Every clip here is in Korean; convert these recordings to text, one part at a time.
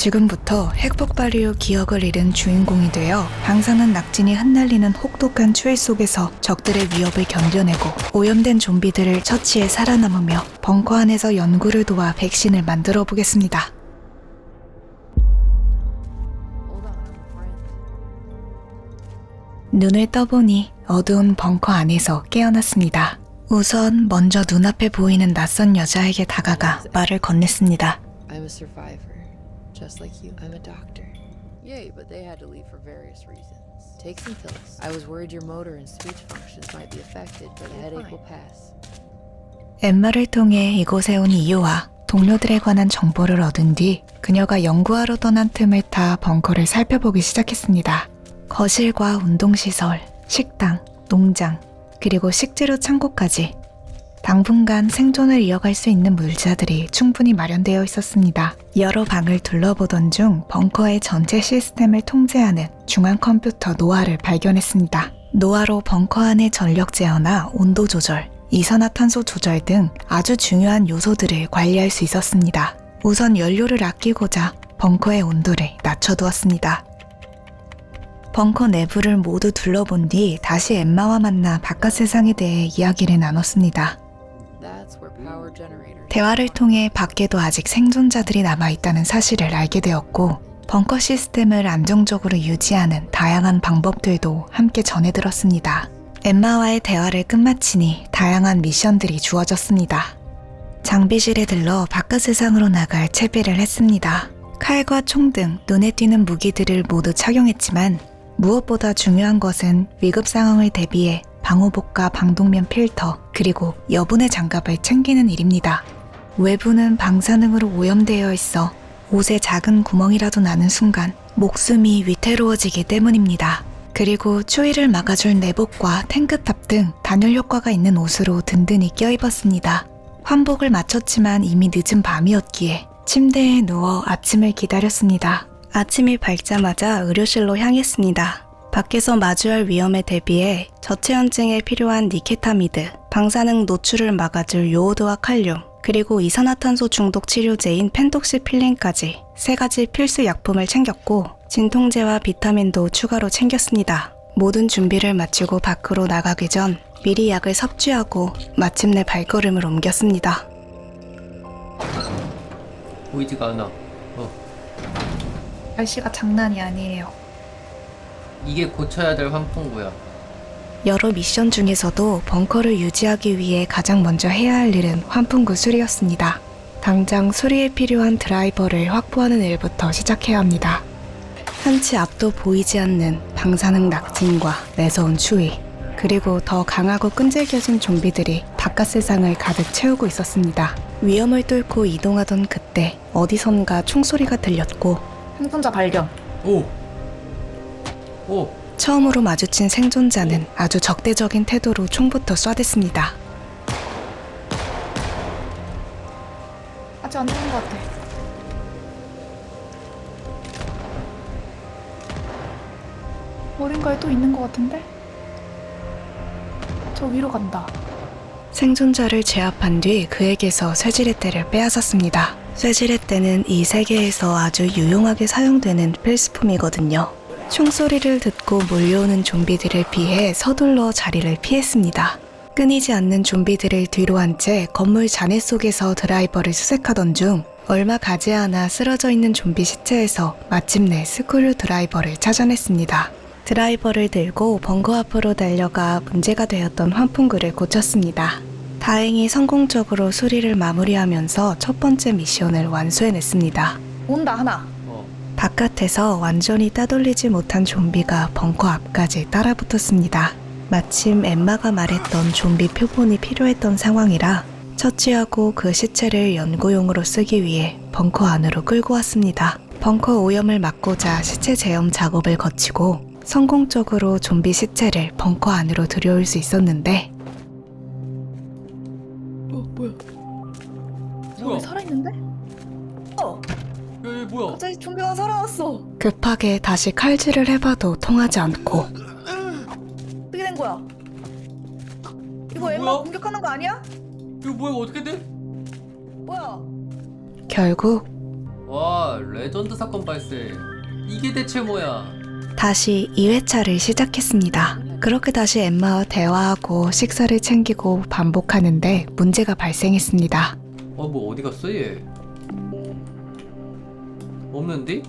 지금부터 핵폭발 이후 기억을 잃은 주인공이 되어 방사능 낙진이 흩날리는 혹독한 추위 속에서 적들의 위협을 견뎌내고 오염된 좀비들을 처치해 살아남으며 벙커 안에서 연구를 도와 백신을 만들어 보겠습니다. 눈을 떠보니 어두운 벙커 안에서 깨어났습니다. 우선 먼저 눈앞에 보이는 낯선 여자에게 다가가 말을 건넸습니다. I'm a survivor, just like you. I'm a doctor. Yay, but they had to leave for various reasons. Take some pills. I was worried your motor and speech functions might be affected, but the headache will pass. 엠마를 통해 이곳에 온 이유와 동료들에 관한 정보를 얻은 뒤 그녀가 연구하러 떠난 틈을 타 벙커를 살펴보기 시작했습니다. 거실과 운동시설, 식당, 농장, 그리고 식재료 창고까지 당분간 생존을 이어갈 수 있는 물자들이 충분히 마련되어 있었습니다. 여러 방을 둘러보던 중 벙커의 전체 시스템을 통제하는 중앙 컴퓨터 노아를 발견했습니다. 노아로 벙커 안의 전력 제어나 온도 조절, 이산화탄소 조절 등 아주 중요한 요소들을 관리할 수 있었습니다. 우선 연료를 아끼고자 벙커의 온도를 낮춰두었습니다. 벙커 내부를 모두 둘러본 뒤 다시 엠마와 만나 바깥 세상에 대해 이야기를 나눴습니다. 대화를 통해 밖에도 아직 생존자들이 남아있다는 사실을 알게 되었고 벙커 시스템을 안정적으로 유지하는 다양한 방법들도 함께 전해들었습니다. 엠마와의 대화를 끝마치니 다양한 미션들이 주어졌습니다. 장비실에 들러 바깥 세상으로 나갈 채비를 했습니다. 칼과 총 등 눈에 띄는 무기들을 모두 착용했지만 무엇보다 중요한 것은 위급 상황을 대비해 방호복과 방독면 필터, 그리고 여분의 장갑을 챙기는 일입니다. 외부는 방사능으로 오염되어 있어 옷에 작은 구멍이라도 나는 순간 목숨이 위태로워지기 때문입니다. 그리고 추위를 막아줄 내복과 탱크탑 등 단열 효과가 있는 옷으로 든든히 껴입었습니다. 환복을 마쳤지만 이미 늦은 밤이었기에 침대에 누워 아침을 기다렸습니다. 아침이 밝자마자 의료실로 향했습니다. 밖에서 마주할 위험에 대비해 저체온증에 필요한 니케타미드, 방사능 노출을 막아줄 요오드와 칼륨, 그리고 이산화탄소 중독 치료제인 펜톡시필린까지 3가지 필수 약품을 챙겼고 진통제와 비타민도 추가로 챙겼습니다. 모든 준비를 마치고 밖으로 나가기 전 미리 약을 섭취하고 마침내 발걸음을 옮겼습니다. 보이지가 않아. 날씨가 장난이 아니에요. 이게 고쳐야 될 환풍구야. 여러 미션 중에서도 벙커를 유지하기 위해 가장 먼저 해야 할 일은 환풍구 수리였습니다. 당장 수리에 필요한 드라이버를 확보하는 일부터 시작해야 합니다. 한치 앞도 보이지 않는 방사능 낙진과 매서운 추위, 그리고 더 강하고 끈질겨진 좀비들이 바깥 세상을 가득 채우고 있었습니다. 위험을 뚫고 이동하던 그때 어디선가 총소리가 들렸고 생존자 발견. 오! 처음으로 마주친 생존자는 아주 적대적인 태도로 총부터 쏴댔습니다. 아직 안 죽은 것 같아. 어딘가에 또 있는 것 같은데? 저 위로 간다. 생존자를 제압한 뒤 그에게서 쇠지렛대를 빼앗았습니다. 쇠지렛대는 이 세계에서 아주 유용하게 사용되는 필수품이거든요. 총소리를 듣고 몰려오는 좀비들을 피해 서둘러 자리를 피했습니다. 끊이지 않는 좀비들을 뒤로 한 채 건물 잔해 속에서 드라이버를 수색하던 중 얼마 가지 않아 쓰러져 있는 좀비 시체에서 마침내 스크류 드라이버를 찾아냈습니다. 드라이버를 들고 벙커 앞으로 달려가 문제가 되었던 환풍구를 고쳤습니다. 다행히 성공적으로 수리를 마무리하면서 첫 번째 미션을 완수해냈습니다. 온다 하나. 바깥에서 완전히 따돌리지 못한 좀비가 벙커 앞까지 따라붙었습니다. 마침 엠마가 말했던 좀비 표본이 필요했던 상황이라 처치하고 그 시체를 연구용으로 쓰기 위해 벙커 안으로 끌고 왔습니다. 벙커 오염을 막고자 시체 제염 작업을 거치고 성공적으로 좀비 시체를 벙커 안으로 들여올 수 있었는데 뭐야? 저기 살아있는데? 얘 뭐야? 갑자기 좀비가 살아났어. 급하게 다시 칼질을 해봐도 통하지 않고 어떻게 된 거야? 이거 엠마 뭐야? 공격하는 거 아니야? 이거 뭐야? 어떻게 돼? 뭐야? 결국 와, 레전드 사건 발생. 이게 대체 뭐야? 다시 2회차를 시작했습니다. 그렇게 다시 엠마와 대화하고 식사를 챙기고 반복하는데 문제가 발생했습니다. 뭐 어디 갔어 얘? 없는데?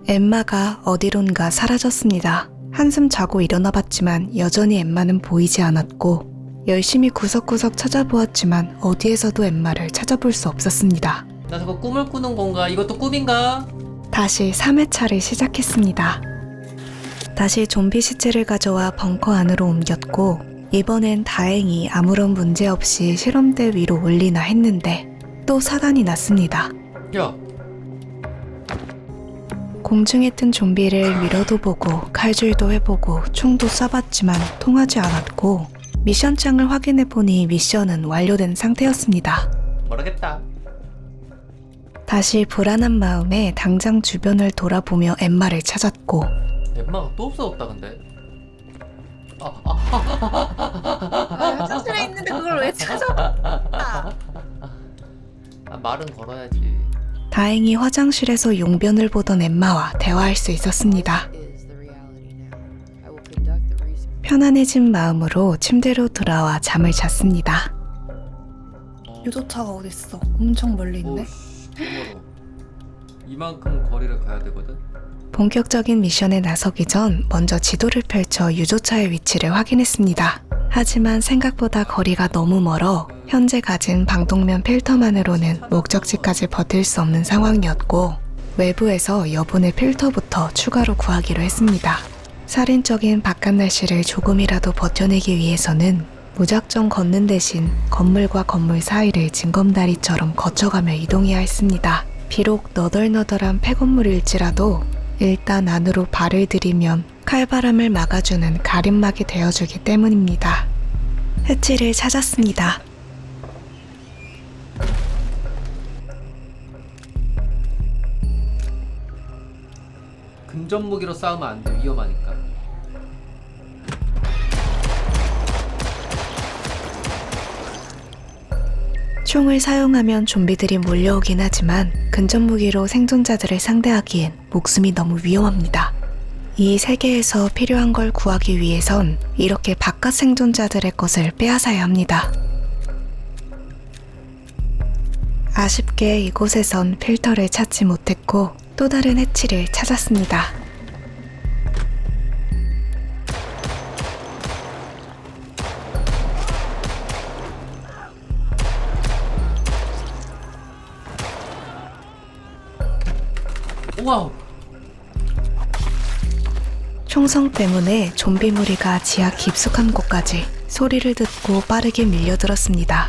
엠마가 어디론가 사라졌습니다. 한숨 자고 일어나 봤지만 여전히 엠마는 보이지 않았고 열심히 구석구석 찾아보았지만 어디에서도 엠마를 찾아볼 수 없었습니다. 나 저거 꿈을 꾸는 건가? 이것도 꿈인가? 다시 3회차를 시작했습니다. 다시 좀비 시체를 가져와 벙커 안으로 옮겼고 이번엔 다행히 아무런 문제 없이 실험대 위로 올리나 했는데 또 사단이 났습니다. 야, 공중에 뜬 좀비를 밀어도 보고 칼질도 해보고 총도 쏴봤지만 통하지 않았고 미션창을 확인해보니 미션은 완료된 상태였습니다. 모르겠다. 다시 불안한 마음에 당장 주변을 돌아보며 엠마를 찾았고 엠마가 또 없어졌다 근데. 화장실에 있는데 그걸 왜 찾아? 말은 걸어야지. 다행히 화장실에서 용변을 보던 엠마와 대화할 수 있었습니다. Is the reality now. I will conduct the research. 편안해진 마음으로 침대로 돌아와 잠을 잤습니다. 유조차가 어딨어? 엄청 멀리 있네. 너무로. 이만큼 거리를 가야 되거든. 본격적인 미션에 나서기 전 먼저 지도를 펼쳐 유조차의 위치를 확인했습니다. 하지만 생각보다 거리가 너무 멀어 현재 가진 방독면 필터만으로는 목적지까지 버틸 수 없는 상황이었고 외부에서 여분의 필터부터 추가로 구하기로 했습니다. 살인적인 바깥 날씨를 조금이라도 버텨내기 위해서는 무작정 걷는 대신 건물과 건물 사이를 징검다리처럼 거쳐가며 이동해야 했습니다. 비록 너덜너덜한 폐건물일지라도 일단 안으로 발을 들이면 칼바람을 막아주는 가림막이 되어주기 때문입니다. 해치를 찾았습니다. 근접 무기로 싸우면 안 돼. 위험하니까. 총을 사용하면 좀비들이 몰려오긴 하지만 근접 무기로 생존자들을 상대하기엔 목숨이 너무 위험합니다. 이 세계에서 필요한 걸 구하기 위해선 이렇게 바깥 생존자들의 것을 빼앗아야 합니다. 아쉽게 이곳에선 필터를 찾지 못했고 또 다른 해치를 찾았습니다. 와우. 총성 때문에 좀비 무리가 지하 깊숙한 곳까지 소리를 듣고 빠르게 밀려들었습니다.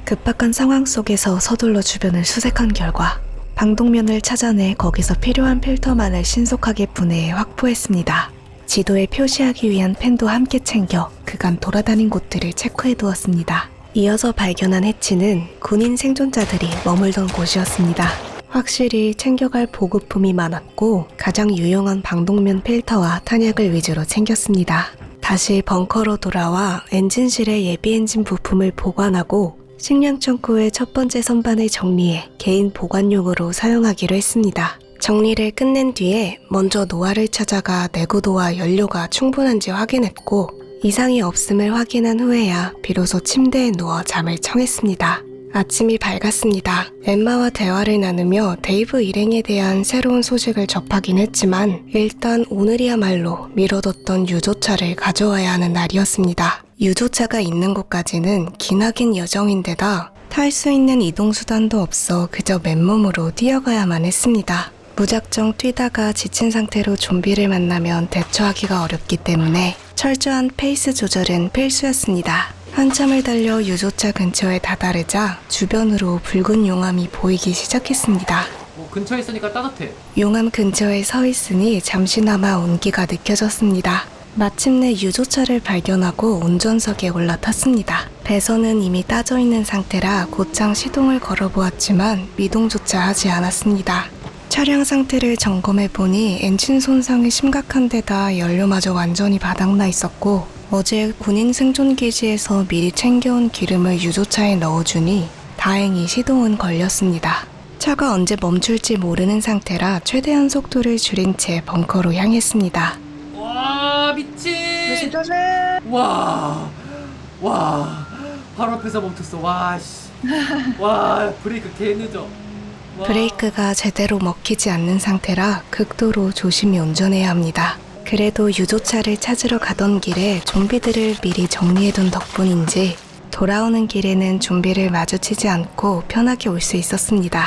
급박한 상황 속에서 서둘러 주변을 수색한 결과 방독면을 찾아내 거기서 필요한 필터만을 신속하게 분해해 확보했습니다. 지도에 표시하기 위한 펜도 함께 챙겨 그간 돌아다닌 곳들을 체크해 두었습니다. 이어서 발견한 해치는 군인 생존자들이 머물던 곳이었습니다. 확실히 챙겨갈 보급품이 많았고 가장 유용한 방독면 필터와 탄약을 위주로 챙겼습니다. 다시 벙커로 돌아와 엔진실에 예비 엔진 부품을 보관하고 식량 창고의 첫 번째 선반을 정리해 개인 보관용으로 사용하기로 했습니다. 정리를 끝낸 뒤에 먼저 노아를 찾아가 내구도와 연료가 충분한지 확인했고 이상이 없음을 확인한 후에야 비로소 침대에 누워 잠을 청했습니다. 아침이 밝았습니다. 엠마와 대화를 나누며 데이브 일행에 대한 새로운 소식을 접하긴 했지만 일단 오늘이야말로 미뤄뒀던 유조차를 가져와야 하는 날이었습니다. 유조차가 있는 곳까지는 기나긴 여정인데다 탈 수 있는 이동수단도 없어 그저 맨몸으로 뛰어가야만 했습니다. 무작정 뛰다가 지친 상태로 좀비를 만나면 대처하기가 어렵기 때문에 철저한 페이스 조절은 필수였습니다. 한참을 달려 유조차 근처에 다다르자 주변으로 붉은 용암이 보이기 시작했습니다. 근처에 있으니까 따뜻해. 용암 근처에 서 있으니 잠시나마 온기가 느껴졌습니다. 마침내 유조차를 발견하고 운전석에 올라탔습니다. 배선은 이미 따져있는 상태라 곧장 시동을 걸어보았지만 미동조차 하지 않았습니다. 차량 상태를 점검해보니 엔진 손상이 심각한 데다 연료마저 완전히 바닥나 있었고 어제 군인 생존기지에서 미리 챙겨온 기름을 유조차에 넣어주니 다행히 시동은 걸렸습니다. 차가 언제 멈출지 모르는 상태라 최대한 속도를 줄인 채 벙커로 향했습니다. 와 미친. 와 바로 앞에서 멈췄어. 와 브레이크 개 늦어. 와. 브레이크가 제대로 먹히지 않는 상태라 극도로 조심히 운전해야 합니다. 그래도 유조차를 찾으러 가던 길에 좀비들을 미리 정리해둔 덕분인지 돌아오는 길에는 좀비를 마주치지 않고 편하게 올 수 있었습니다.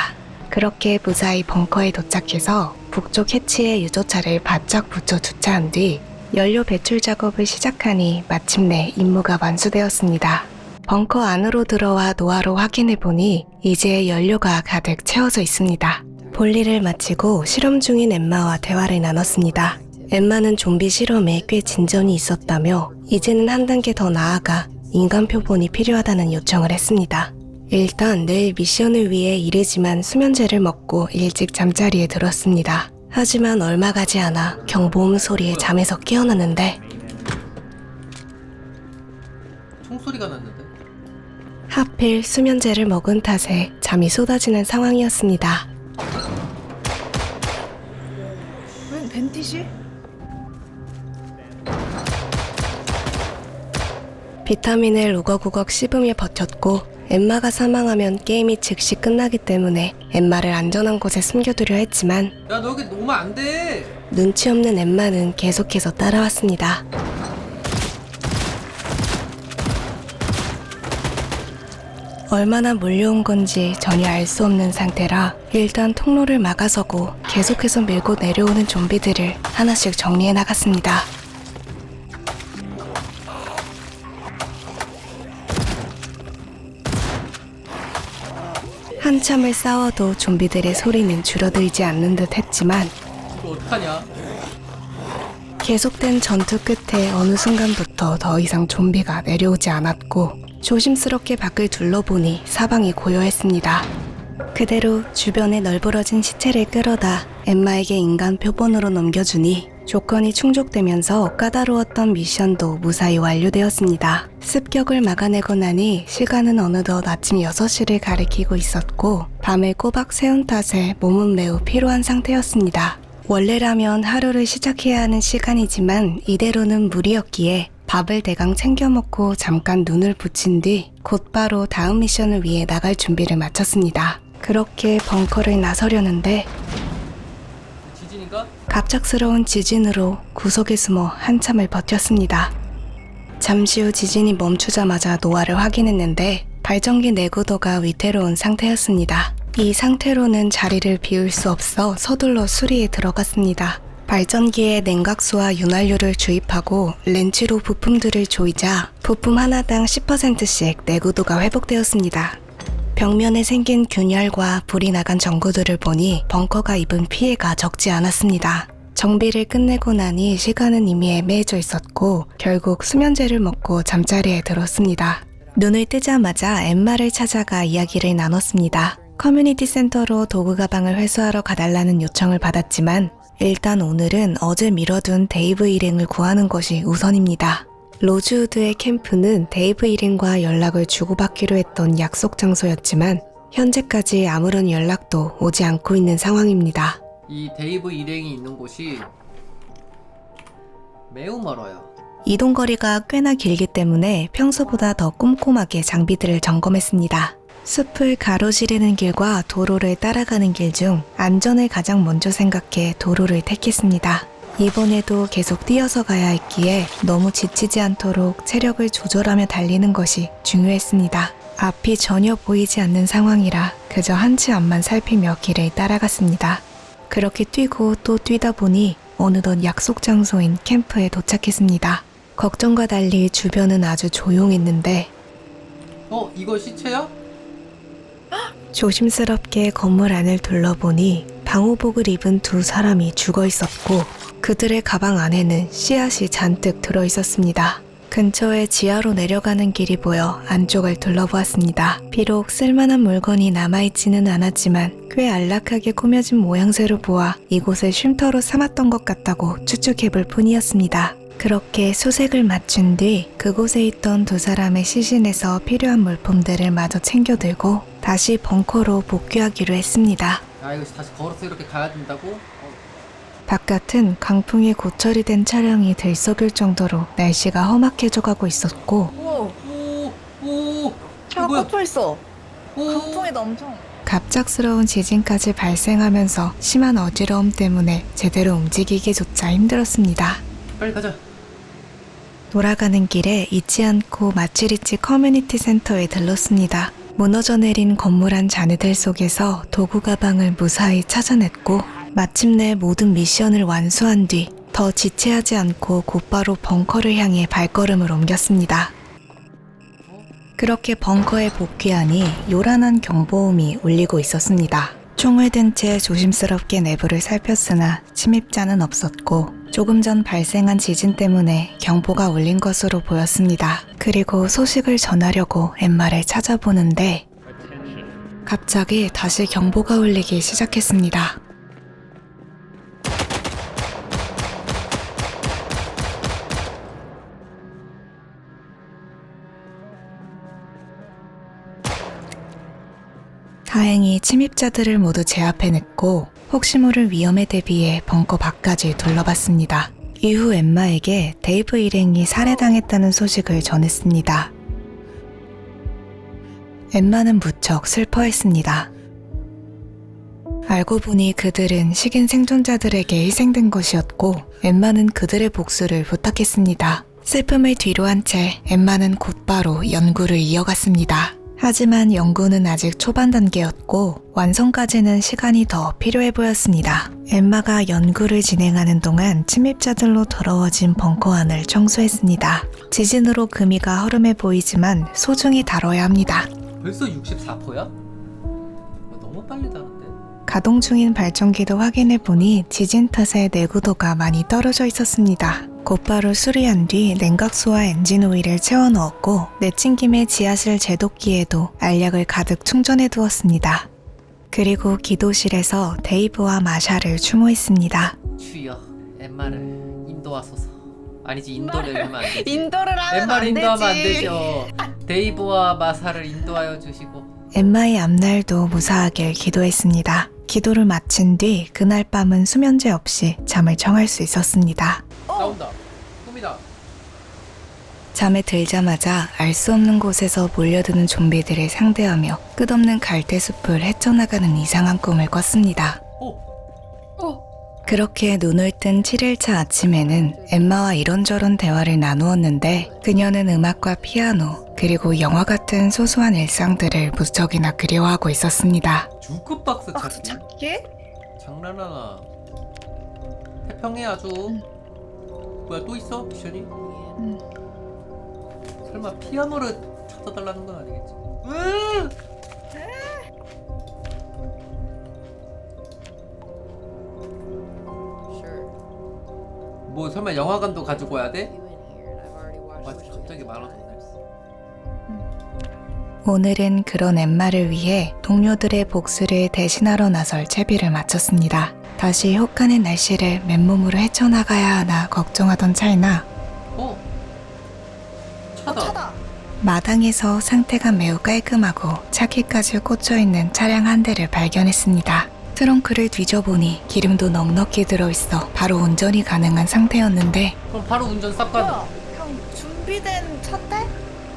그렇게 무사히 벙커에 도착해서 북쪽 해치에 유조차를 바짝 붙여 주차한 뒤 연료 배출 작업을 시작하니 마침내 임무가 완수되었습니다. 벙커 안으로 들어와 노하로 확인해보니 이제 연료가 가득 채워져 있습니다. 볼일을 마치고 실험 중인 엠마와 대화를 나눴습니다. 엠마는 좀비 실험에 꽤 진전이 있었다며 이제는 한 단계 더 나아가 인간 표본이 필요하다는 요청을 했습니다. 일단 내일 미션을 위해 이르지만 수면제를 먹고 일찍 잠자리에 들었습니다. 하지만 얼마 가지 않아 경보음 소리에 잠에서 깨어났는데 총소리가 났는데? 하필 수면제를 먹은 탓에 잠이 쏟아지는 상황이었습니다. 웬 벤티시? 비타민을 우걱우걱 씹으며 버텼고 엠마가 사망하면 게임이 즉시 끝나기 때문에 엠마를 안전한 곳에 숨겨두려 했지만 야 너 여기 놓으면 안 돼. 눈치 없는 엠마는 계속해서 따라왔습니다. 얼마나 몰려온 건지 전혀 알 수 없는 상태라 일단 통로를 막아서고 계속해서 밀고 내려오는 좀비들을 하나씩 정리해 나갔습니다. 한참을 싸워도 좀비들의 소리는 줄어들지 않는 듯 했지만 이거 어떡하냐? 계속된 전투 끝에 어느 순간부터 더 이상 좀비가 내려오지 않았고 조심스럽게 밖을 둘러보니 사방이 고요했습니다. 그대로 주변에 널브러진 시체를 끌어다 엠마에게 인간 표본으로 넘겨주니 조건이 충족되면서 까다로웠던 미션도 무사히 완료되었습니다. 습격을 막아내고 나니 시간은 어느덧 아침 6시를 가리키고 있었고 밤을 꼬박 새운 탓에 몸은 매우 피로한 상태였습니다. 원래라면 하루를 시작해야 하는 시간이지만 이대로는 무리였기에 밥을 대강 챙겨 먹고 잠깐 눈을 붙인 뒤 곧바로 다음 미션을 위해 나갈 준비를 마쳤습니다. 그렇게 벙커를 나서려는데 지진인가? 갑작스러운 지진으로 구석에 숨어 한참을 버텼습니다. 잠시 후 지진이 멈추자마자 노화를 확인했는데 발전기 내구도가 위태로운 상태였습니다. 이 상태로는 자리를 비울 수 없어 서둘러 수리에 들어갔습니다. 발전기에 냉각수와 윤활유를 주입하고 렌치로 부품들을 조이자 부품 하나당 10%씩 내구도가 회복되었습니다. 벽면에 생긴 균열과 불이 나간 전구들을 보니 벙커가 입은 피해가 적지 않았습니다. 정비를 끝내고 나니 시간은 이미 애매해져 있었고 결국 수면제를 먹고 잠자리에 들었습니다. 눈을 뜨자마자 엠마를 찾아가 이야기를 나눴습니다. 커뮤니티 센터로 도구 가방을 회수하러 가달라는 요청을 받았지만 일단 오늘은 어제 미뤄둔 데이브 일행을 구하는 것이 우선입니다. 로즈우드의 캠프는 데이브 일행과 연락을 주고받기로 했던 약속 장소였지만 현재까지 아무런 연락도 오지 않고 있는 상황입니다. 이 데이브 일행이 있는 곳이 매우 멀어요. 이동거리가 꽤나 길기 때문에 평소보다 더 꼼꼼하게 장비들을 점검했습니다. 숲을 가로지르는 길과 도로를 따라가는 길 중 안전을 가장 먼저 생각해 도로를 택했습니다. 이번에도 계속 뛰어서 가야 했기에 너무 지치지 않도록 체력을 조절하며 달리는 것이 중요했습니다. 앞이 전혀 보이지 않는 상황이라 그저 한 치 앞만 살피며 길을 따라갔습니다. 그렇게 뛰고 또 뛰다 보니 어느덧 약속 장소인 캠프에 도착했습니다. 걱정과 달리 주변은 아주 조용했는데 이거 시체야? 조심스럽게 건물 안을 둘러보니 방호복을 입은 두 사람이 죽어 있었고 그들의 가방 안에는 씨앗이 잔뜩 들어 있었습니다. 근처에 지하로 내려가는 길이 보여 안쪽을 둘러보았습니다. 비록 쓸만한 물건이 남아있지는 않았지만 꽤 안락하게 꾸며진 모양새로 보아 이곳을 쉼터로 삼았던 것 같다고 추측해볼 뿐이었습니다. 그렇게 수색을 마친 뒤 그곳에 있던 두 사람의 시신에서 필요한 물품들을 마저 챙겨들고 다시 벙커로 복귀하기로 했습니다. 아 이거 다시 걸어서 이렇게 가야 된다고? 바깥은 강풍에 고철이 된 차량이 들썩일 정도로 날씨가 험악해져 가고 있었고 오, 오! 차가 뭐야? 꽂혀 있어. 오! 강풍이 엄청. 갑작스러운 지진까지 발생하면서 심한 어지러움 때문에 제대로 움직이기조차 힘들었습니다. 빨리 가자. 돌아가는 길에 잊지 않고 마치리치 커뮤니티 센터에 들렀습니다. 무너져 내린 건물 안 잔해들 속에서 도구 가방을 무사히 찾아냈고 마침내 모든 미션을 완수한 뒤 더 지체하지 않고 곧바로 벙커를 향해 발걸음을 옮겼습니다. 그렇게 벙커에 복귀하니 요란한 경보음이 울리고 있었습니다. 총을 든 채 조심스럽게 내부를 살폈으나 침입자는 없었고 조금 전 발생한 지진 때문에 경보가 울린 것으로 보였습니다. 그리고 소식을 전하려고 엠마를 찾아보는데 갑자기 다시 경보가 울리기 시작했습니다. 다행히 침입자들을 모두 제압해냈고 혹시 모를 위험에 대비해 벙커 밖까지 둘러봤습니다. 이후 엠마에게 데이브 일행이 살해당했다는 소식을 전했습니다. 엠마는 무척 슬퍼했습니다. 알고 보니 그들은 식인 생존자들에게 희생된 것이었고 엠마는 그들의 복수를 부탁했습니다. 슬픔을 뒤로 한 채 엠마는 곧바로 연구를 이어갔습니다. 하지만 연구는 아직 초반 단계였고 완성까지는 시간이 더 필요해 보였습니다. 엠마가 연구를 진행하는 동안 침입자들로 더러워진 벙커 안을 청소했습니다. 지진으로 금이가 허름해 보이지만 소중히 다뤄야 합니다. 벌써 64%야? 너무 빨리 다른데? 가동 중인 발전기도 확인해 보니 지진 탓에 내구도가 많이 떨어져 있었습니다. 곧바로 수리한 뒤 냉각수와 엔진 오일을 채워 넣었고 내친김에 지하실 제독기에도 알약을 가득 충전해 두었습니다. 그리고 기도실에서 데이브와 마샤를 추모했습니다. 주여 엠마를 인도하소서. 아니지 인도를 하면 안 되지. 인도를 하면 안 엠마를 되지. 인도하면 안 되죠. 데이브와 마사를 인도하여 주시고. 엠마의 앞날도 무사하길 기도했습니다. 기도를 마친 뒤 그날 밤은 수면제 없이 잠을 청할 수 있었습니다. 나온다. 꿈이다. 잠에 들자마자 알 수 없는 곳에서 몰려드는 좀비들을 상대하며 끝없는 갈대숲을 헤쳐나가는 이상한 꿈을 꿨습니다. 오! 그렇게 눈을 뜬 7일차 아침에는 엠마와 이런저런 대화를 나누었는데 그녀는 음악과 피아노 그리고 영화 같은 소소한 일상들을 무척이나 그리워하고 있었습니다. 주크박스 박스 찾기? 찾기? 장난하나. 태평해 아주. 뭐야 또 있어? 미션이? 설마 피아노를 찾아달라는 건 아니겠지? Sure. 뭐 설마 영화관도 가지고 와야 돼? You in here, and I've already watched 아, what you 갑자기 did 많아졌네. 오늘은 그런 엠마를 위해 동료들의 복수를 대신하러 나설 채비를 마쳤습니다. 다시 혹한의 날씨를 맨몸으로 헤쳐나가야 하나 걱정하던 찰나 어? 차다. 차다. 마당에서 상태가 매우 깔끔하고 차키까지 꽂혀있는 차량 한 대를 발견했습니다. 트렁크를 뒤져보니 기름도 넉넉히 들어있어 바로 운전이 가능한 상태였는데 그럼 바로 운전 싹 가는. 뭐야? 그냥 준비된 차인데?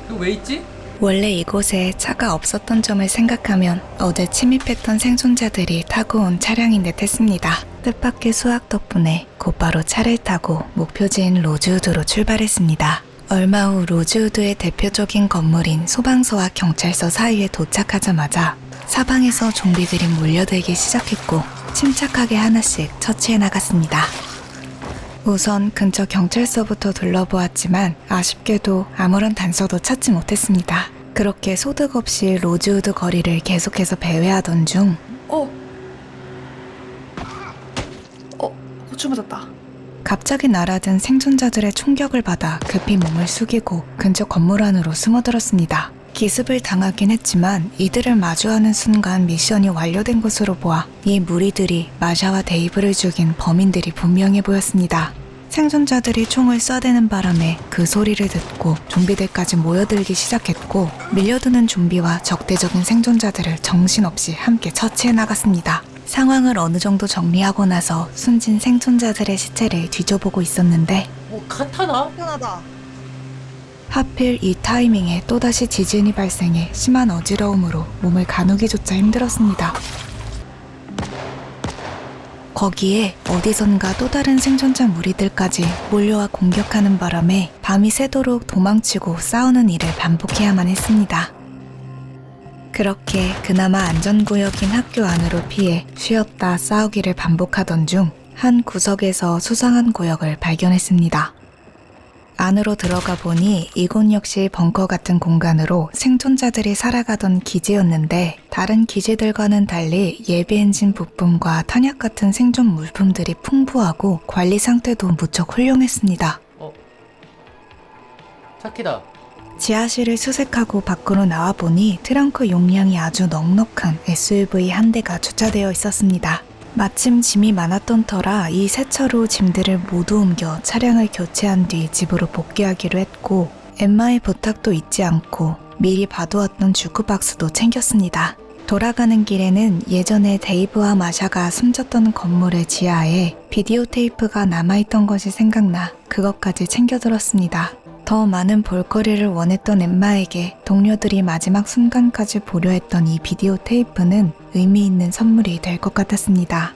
이거 왜 있지? 원래 이곳에 차가 없었던 점을 생각하면 어제 침입했던 생존자들이 타고 온 차량인 듯 했습니다. 뜻밖의 수학 덕분에 곧바로 차를 타고 목표지인 로즈우드로 출발했습니다. 얼마 후 로즈우드의 대표적인 건물인 소방서와 경찰서 사이에 도착하자마자 사방에서 좀비들이 몰려들기 시작했고 침착하게 하나씩 처치해 나갔습니다. 우선 근처 경찰서부터 둘러보았지만 아쉽게도 아무런 단서도 찾지 못했습니다. 그렇게 소득 없이 로즈우드 거리를 계속해서 배회하던 중 고추 맞았다. 갑자기 날아든 생존자들의 총격을 받아 급히 몸을 숙이고 근처 건물 안으로 숨어들었습니다. 기습을 당하긴 했지만 이들을 마주하는 순간 미션이 완료된 것으로 보아 이 무리들이 마샤와 데이브를 죽인 범인들이 분명해 보였습니다. 생존자들이 총을 쏴대는 바람에 그 소리를 듣고 좀비들까지 모여들기 시작했고 밀려드는 좀비와 적대적인 생존자들을 정신없이 함께 처치해 나갔습니다. 상황을 어느 정도 정리하고 나서 숨진 생존자들의 시체를 뒤져보고 있었는데 뭐 카타나? 편하다. 하필 이 타이밍에 또다시 지진이 발생해 심한 어지러움으로 몸을 가누기조차 힘들었습니다. 거기에 어디선가 또 다른 생존자 무리들까지 몰려와 공격하는 바람에 밤이 새도록 도망치고 싸우는 일을 반복해야만 했습니다. 그렇게 그나마 안전구역인 학교 안으로 피해 쉬었다 싸우기를 반복하던 중 한 구석에서 수상한 구역을 발견했습니다. 안으로 들어가 보니 이곳 역시 벙커 같은 공간으로 생존자들이 살아가던 기지였는데 다른 기지들과는 달리 예비 엔진 부품과 탄약 같은 생존 물품들이 풍부하고 관리 상태도 무척 훌륭했습니다. 차키다. 지하실을 수색하고 밖으로 나와보니 트렁크 용량이 아주 넉넉한 SUV 한 대가 주차되어 있었습니다. 마침 짐이 많았던 터라 이 새 차로 짐들을 모두 옮겨 차량을 교체한 뒤 집으로 복귀하기로 했고 엠마의 부탁도 잊지 않고 미리 봐두었던 주크박스도 챙겼습니다. 돌아가는 길에는 예전에 데이브와 마샤가 숨졌던 건물의 지하에 비디오 테이프가 남아있던 것이 생각나 그것까지 챙겨들었습니다. 더 많은 볼거리를 원했던 엠마에게 동료들이 마지막 순간까지 보려 했던 이 비디오 테이프는 의미 있는 선물이 될 것 같았습니다.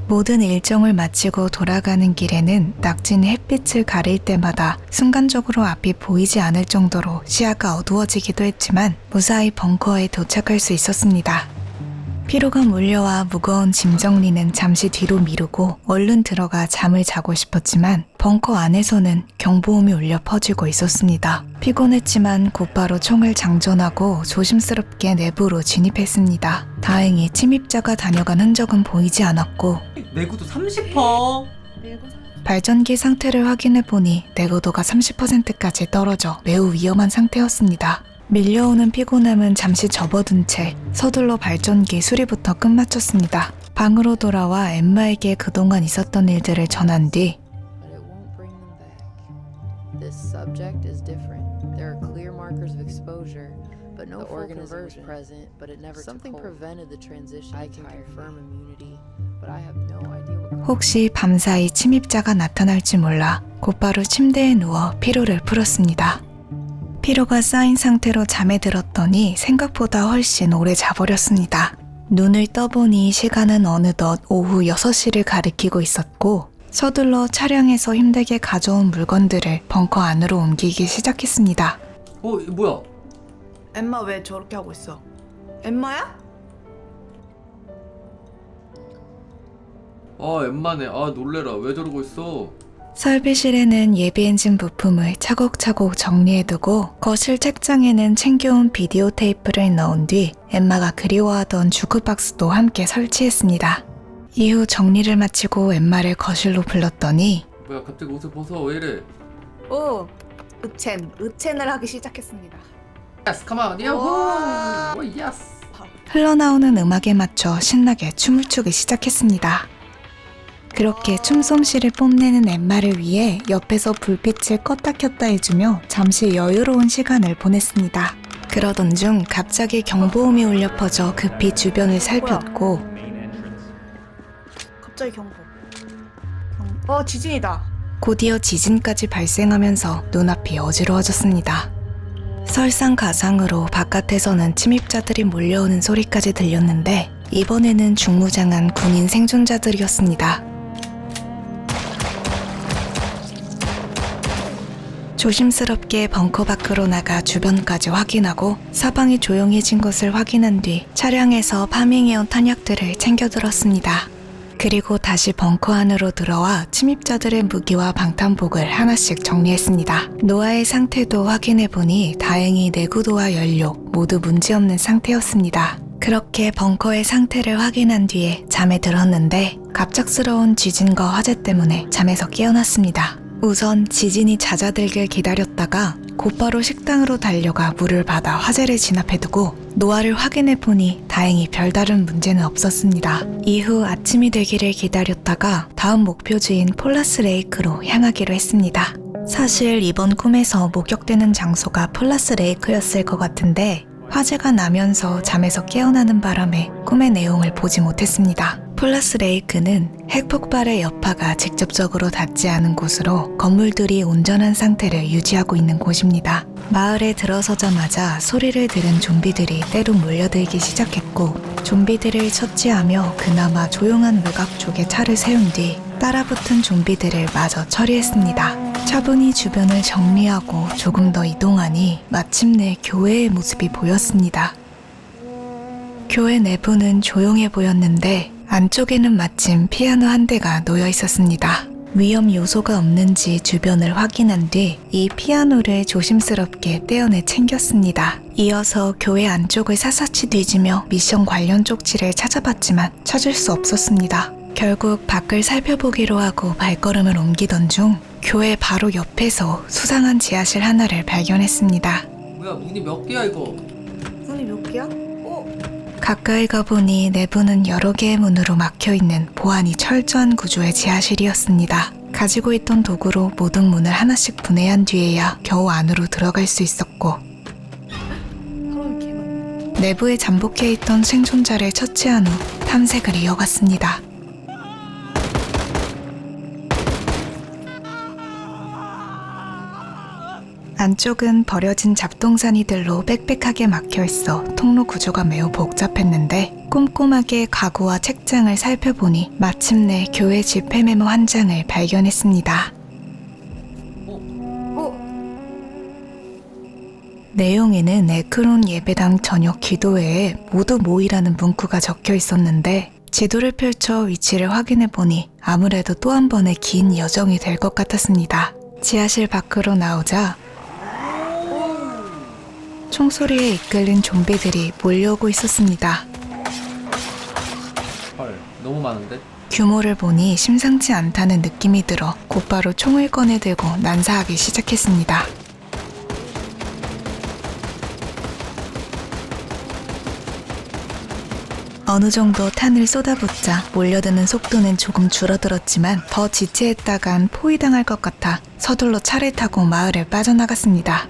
모든 일정을 마치고 돌아가는 길에는 낙진 햇빛을 가릴 때마다 순간적으로 앞이 보이지 않을 정도로 시야가 어두워지기도 했지만 무사히 벙커에 도착할 수 있었습니다. 피로가 몰려와 무거운 짐 정리는 잠시 뒤로 미루고 얼른 들어가 잠을 자고 싶었지만 벙커 안에서는 경보음이 울려 퍼지고 있었습니다. 피곤했지만 곧바로 총을 장전하고 조심스럽게 내부로 진입했습니다. 다행히 침입자가 다녀간 흔적은 보이지 않았고 내구도 30%? 발전기 상태를 확인해보니 내구도가 30%까지 떨어져 매우 위험한 상태였습니다. 밀려오는 피곤함은 잠시 접어둔 채 서둘러 발전기 수리부터 끝마쳤습니다. 방으로 돌아와 엠마에게 그동안 있었던 일들을 전한 뒤 But it won't bring them back. This subject is different. There are clear markers of exposure, but no organism was present, but it never Something prevented the transition. I can confirm immunity, but I have no idea what 혹시 밤사이 침입자가 나타날지 몰라 곧바로 침대에 누워 피로를 풀었습니다. 피로가 쌓인 상태로 잠에 들었더니 생각보다 훨씬 오래 자버렸습니다. 눈을 떠보니 시간은 어느덧 오후 6시를 가리키고 있었고 서둘러 차량에서 힘들게 가져온 물건들을 벙커 안으로 옮기기 시작했습니다. 이거 뭐야? 엠마 왜 저렇게 하고 있어? 엠마야? 엠마네. 놀래라. 왜 저러고 있어? 설비실에는 예비 엔진 부품을 차곡차곡 정리해두고 거실 책장에는 챙겨온 비디오 테이프를 넣은 뒤 엠마가 그리워하던 주크박스도 함께 설치했습니다. 이후 정리를 마치고 엠마를 거실로 불렀더니 뭐야 갑자기 옷을 벗어. 왜 이래? 오, 의첸을 하기 시작했습니다. 예스 컴온. 우와. 야호. 예스. 흘러나오는 음악에 맞춰 신나게 춤을 추기 시작했습니다. 그렇게 춤솜씨를 뽐내는 엠마를 위해 옆에서 불빛을 껐다 켰다 해주며 잠시 여유로운 시간을 보냈습니다. 그러던 중 갑자기 경보음이 울려 퍼져 급히 주변을 살폈고 갑자기 경보. 지진이다. 곧이어 지진까지 발생하면서 눈앞이 어지러워졌습니다. 설상가상으로 바깥에서는 침입자들이 몰려오는 소리까지 들렸는데 이번에는 중무장한 군인 생존자들이었습니다. 조심스럽게 벙커 밖으로 나가 주변까지 확인하고 사방이 조용해진 것을 확인한 뒤 차량에서 파밍해온 탄약들을 챙겨들었습니다. 그리고 다시 벙커 안으로 들어와 침입자들의 무기와 방탄복을 하나씩 정리했습니다. 노아의 상태도 확인해보니 다행히 내구도와 연료 모두 문제없는 상태였습니다. 그렇게 벙커의 상태를 확인한 뒤에 잠에 들었는데 갑작스러운 지진과 화재 때문에 잠에서 깨어났습니다. 우선 지진이 잦아들길 기다렸다가 곧바로 식당으로 달려가 물을 받아 화재를 진압해두고 노화를 확인해보니 다행히 별다른 문제는 없었습니다. 이후 아침이 되기를 기다렸다가 다음 목표지인 폴라스 레이크로 향하기로 했습니다. 사실 이번 꿈에서 목격되는 장소가 폴라스 레이크였을 것 같은데 화재가 나면서 잠에서 깨어나는 바람에 꿈의 내용을 보지 못했습니다. 폴라스 레이크는 핵폭발의 여파가 직접적으로 닿지 않은 곳으로 건물들이 온전한 상태를 유지하고 있는 곳입니다. 마을에 들어서자마자 소리를 들은 좀비들이 때로 몰려들기 시작했고 좀비들을 처치하며 그나마 조용한 외곽 쪽에 차를 세운 뒤 따라붙은 좀비들을 마저 처리했습니다. 차분히 주변을 정리하고 조금 더 이동하니 마침내 교회의 모습이 보였습니다. 교회 내부는 조용해 보였는데 안쪽에는 마침 피아노 한 대가 놓여 있었습니다. 위험 요소가 없는지 주변을 확인한 뒤 이 피아노를 조심스럽게 떼어내 챙겼습니다. 이어서 교회 안쪽을 샅샅이 뒤지며 미션 관련 쪽지를 찾아봤지만 찾을 수 없었습니다. 결국 밖을 살펴보기로 하고 발걸음을 옮기던 중 교회 바로 옆에서 수상한 지하실 하나를 발견했습니다. 뭐야 문이 몇 개야 이거? 문이 몇 개야? 가까이 가보니 내부는 여러 개의 문으로 막혀있는 보안이 철저한 구조의 지하실이었습니다. 가지고 있던 도구로 모든 문을 하나씩 분해한 뒤에야 겨우 안으로 들어갈 수 있었고 사람이 개 많네. 내부에 잠복해 있던 생존자를 처치한 후 탐색을 이어갔습니다. 안쪽은 버려진 잡동사니들로 빽빽하게 막혀있어 통로 구조가 매우 복잡했는데 꼼꼼하게 가구와 책장을 살펴보니 마침내 교회 집회 메모 한 장을 발견했습니다. 내용에는 에크론 예배당 저녁 기도회에 모두 모이라는 문구가 적혀 있었는데 지도를 펼쳐 위치를 확인해보니 아무래도 또 한 번의 긴 여정이 될 것 같았습니다. 지하실 밖으로 나오자 총소리에 이끌린 좀비들이 몰려오고 있었습니다. 헐 너무 많은데? 규모를 보니 심상치 않다는 느낌이 들어 곧바로 총을 꺼내들고 난사하기 시작했습니다. 어느 정도 탄을 쏟아붓자 몰려드는 속도는 조금 줄어들었지만 더 지체했다간 포위당할 것 같아 서둘러 차를 타고 마을을 빠져나갔습니다.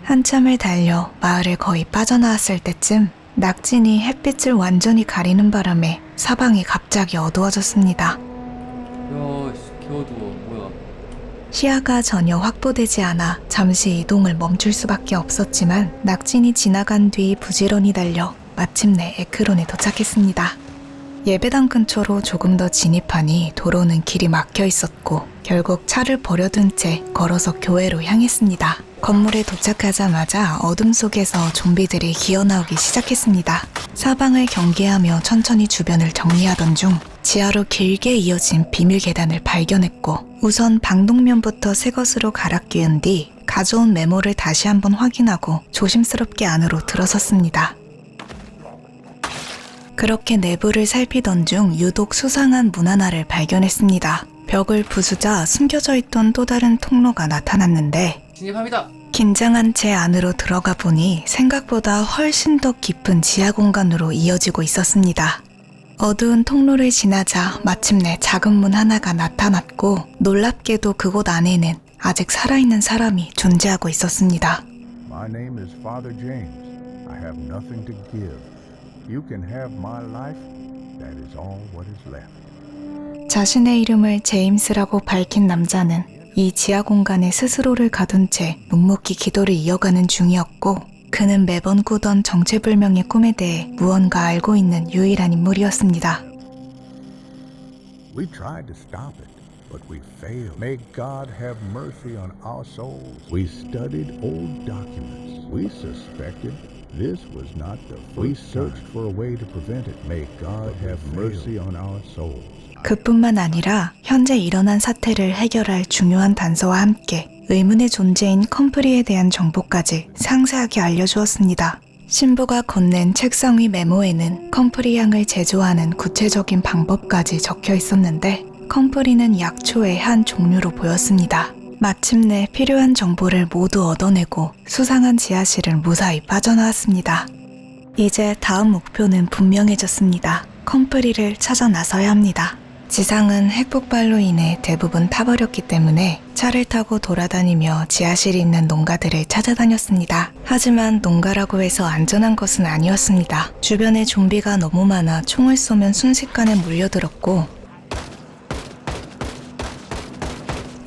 한참을 달려 마을을 거의 빠져나왔을 때쯤 낙진이 햇빛을 완전히 가리는 바람에 사방이 갑자기 어두워졌습니다. 야 개어두워 뭐야? 시야가 전혀 확보되지 않아 잠시 이동을 멈출 수밖에 없었지만 낙진이 지나간 뒤 부지런히 달려 마침내 에크론에 도착했습니다. 예배당 근처로 조금 더 진입하니 도로는 길이 막혀 있었고 결국 차를 버려둔 채 걸어서 교회로 향했습니다. 건물에 도착하자마자 어둠 속에서 좀비들이 기어나오기 시작했습니다. 사방을 경계하며 천천히 주변을 정리하던 중 지하로 길게 이어진 비밀 계단을 발견했고 우선 방독면부터 새 것으로 갈아 끼운 뒤 가져온 메모를 다시 한번 확인하고 조심스럽게 안으로 들어섰습니다. 그렇게 내부를 살피던 중 유독 수상한 문 하나를 발견했습니다. 벽을 부수자 숨겨져 있던 또 다른 통로가 나타났는데 진입합니다. 긴장한 채 안으로 들어가 보니 생각보다 훨씬 더 깊은 지하 공간으로 이어지고 있었습니다. 어두운 통로를 지나자 마침내 작은 문 하나가 나타났고 놀랍게도 그곳 안에는 아직 살아있는 사람이 존재하고 있었습니다. My name is Father James. I have nothing to give. You can have my life. That is all what is left. 자신의 이름을 제임스라고 밝힌 남자는 이 지하 공간에 스스로를 가둔 채 묵묵히 기도를 이어가는 중이었고 그는 매번 꾸던 정체불명의 꿈에 대해 무언가 알고 있는 유일한 인물이었습니다. We tried to stop it, but we failed. May God have mercy on our souls. We studied old documents. We suspected this was not the first. We searched for a way to prevent it. May God have mercy on our souls. 그뿐만 아니라 현재 일어난 사태를 해결할 중요한 단서와 함께 의문의 존재인 컴프리에 대한 정보까지 상세하게 알려주었습니다. 신부가 건넨 책상 위 메모에는 컴프리 향을 제조하는 구체적인 방법까지 적혀 있었는데 컴프리는 약초의 한 종류로 보였습니다. 마침내 필요한 정보를 모두 얻어내고 수상한 지하실을 무사히 빠져나왔습니다. 이제 다음 목표는 분명해졌습니다. 컴프리를 찾아 나서야 합니다. 지상은 핵폭발로 인해 대부분 타버렸기 때문에 차를 타고 돌아다니며 지하실이 있는 농가들을 찾아다녔습니다. 하지만 농가라고 해서 안전한 것은 아니었습니다. 주변에 좀비가 너무 많아 총을 쏘면 순식간에 몰려들었고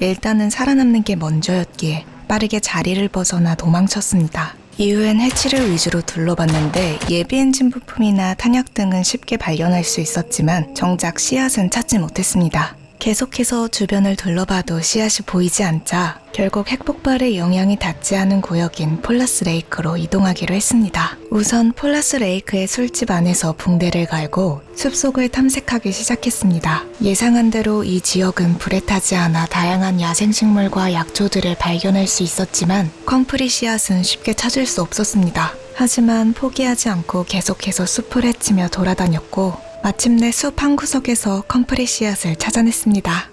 일단은 살아남는 게 먼저였기에 빠르게 자리를 벗어나 도망쳤습니다. 이후엔 해치를 위주로 둘러봤는데 예비 엔진 부품이나 탄약 등은 쉽게 발견할 수 있었지만 정작 씨앗은 찾지 못했습니다. 계속해서 주변을 둘러봐도 씨앗이 보이지 않자 결국 핵폭발의 영향이 닿지 않은 구역인 폴라스 레이크로 이동하기로 했습니다. 우선 폴라스 레이크의 술집 안에서 붕대를 갈고 숲속을 탐색하기 시작했습니다. 예상한 대로 이 지역은 불에 타지 않아 다양한 야생식물과 약초들을 발견할 수 있었지만 컴프리 씨앗은 쉽게 찾을 수 없었습니다. 하지만 포기하지 않고 계속해서 숲을 헤치며 돌아다녔고 마침내 숲 한 구석에서 컴프리 씨앗을 찾아냈습니다.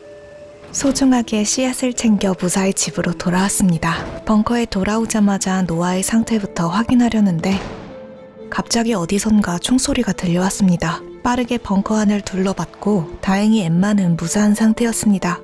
소중하게 씨앗을 챙겨 무사히 집으로 돌아왔습니다. 벙커에 돌아오자마자 노아의 상태부터 확인하려는데 갑자기 어디선가 총소리가 들려왔습니다. 빠르게 벙커 안을 둘러봤고 다행히 엠마는 무사한 상태였습니다.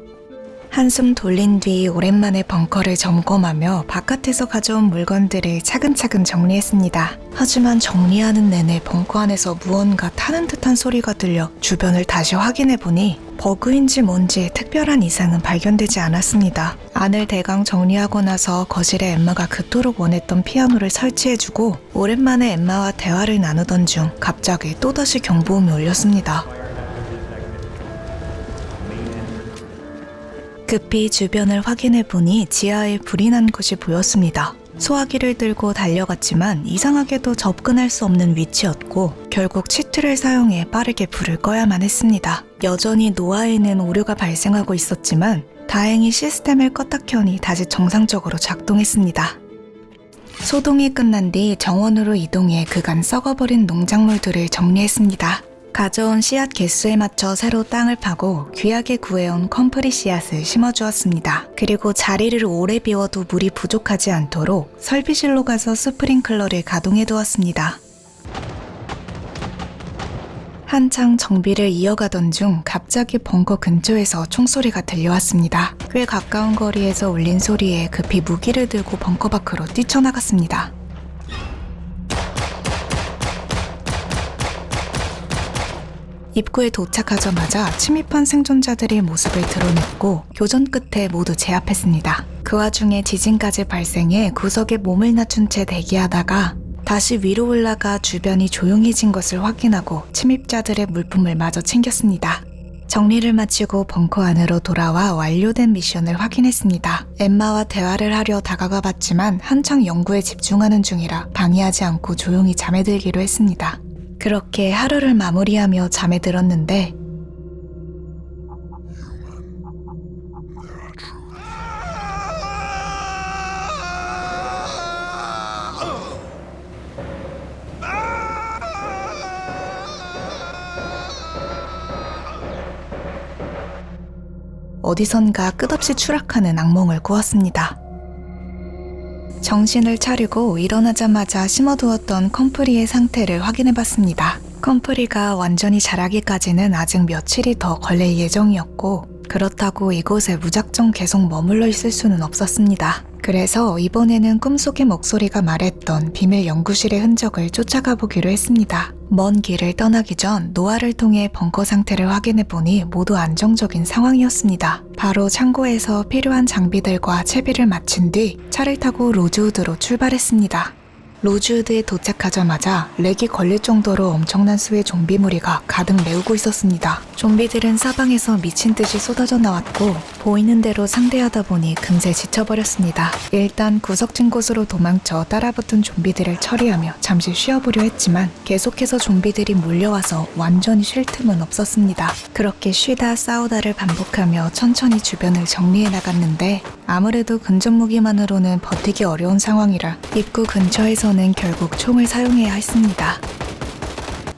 한숨 돌린 뒤 오랜만에 벙커를 점검하며 바깥에서 가져온 물건들을 차근차근 정리했습니다. 하지만 정리하는 내내 벙커 안에서 무언가 타는 듯한 소리가 들려 주변을 다시 확인해보니 버그인지 뭔지 특별한 이상은 발견되지 않았습니다. 안을 대강 정리하고 나서 거실에 엠마가 그토록 원했던 피아노를 설치해주고 오랜만에 엠마와 대화를 나누던 중 갑자기 또다시 경보음이 울렸습니다. 급히 주변을 확인해보니 지하에 불이 난 것이 보였습니다. 소화기를 들고 달려갔지만 이상하게도 접근할 수 없는 위치였고 결국 치트를 사용해 빠르게 불을 꺼야만 했습니다. 여전히 노아에는 오류가 발생하고 있었지만 다행히 시스템을 껐다 켜니 다시 정상적으로 작동했습니다. 소동이 끝난 뒤 정원으로 이동해 그간 썩어버린 농작물들을 정리했습니다. 가져온 씨앗 개수에 맞춰 새로 땅을 파고 귀하게 구해온 컴프리 씨앗을 심어주었습니다. 그리고 자리를 오래 비워도 물이 부족하지 않도록 설비실로 가서 스프링클러를 가동해두었습니다. 한창 정비를 이어가던 중 갑자기 벙커 근처에서 총소리가 들려왔습니다. 꽤 가까운 거리에서 울린 소리에 급히 무기를 들고 벙커 밖으로 뛰쳐나갔습니다. 입구에 도착하자마자 침입한 생존자들의 모습을 드러냈고 교전 끝에 모두 제압했습니다. 그 와중에 지진까지 발생해 구석에 몸을 낮춘 채 대기하다가 다시 위로 올라가 주변이 조용해진 것을 확인하고 침입자들의 물품을 마저 챙겼습니다. 정리를 마치고 벙커 안으로 돌아와 완료된 미션을 확인했습니다. 엠마와 대화를 하려 다가가 봤지만 한창 연구에 집중하는 중이라 방해하지 않고 조용히 잠에 들기로 했습니다. 그렇게 하루를 마무리하며 잠에 들었는데 어디선가 끝없이 추락하는 악몽을 꾸었습니다. 정신을 차리고 일어나자마자 심어두었던 컴프리의 상태를 확인해봤습니다. 컴프리가 완전히 자라기까지는 아직 며칠이 더 걸릴 예정이었고 그렇다고 이곳에 무작정 계속 머물러 있을 수는 없었습니다. 그래서 이번에는 꿈속의 목소리가 말했던 비밀 연구실의 흔적을 쫓아가 보기로 했습니다. 먼 길을 떠나기 전 노아를 통해 벙커 상태를 확인해보니 모두 안정적인 상황이었습니다. 바로 창고에서 필요한 장비들과 채비를 마친 뒤 차를 타고 로즈우드로 출발했습니다. 로즈우드에 도착하자마자 렉이 걸릴 정도로 엄청난 수의 좀비 무리가 가득 메우고 있었습니다. 좀비들은 사방에서 미친 듯이 쏟아져 나왔고 보이는 대로 상대하다 보니 금세 지쳐버렸습니다. 일단 구석진 곳으로 도망쳐 따라붙은 좀비들을 처리하며 잠시 쉬어보려 했지만 계속해서 좀비들이 몰려와서 완전히 쉴 틈은 없었습니다. 그렇게 쉬다 싸우다를 반복하며 천천히 주변을 정리해 나갔는데 아무래도 근접 무기만으로는 버티기 어려운 상황이라 입구 근처에서는 결국 총을 사용해야 했습니다.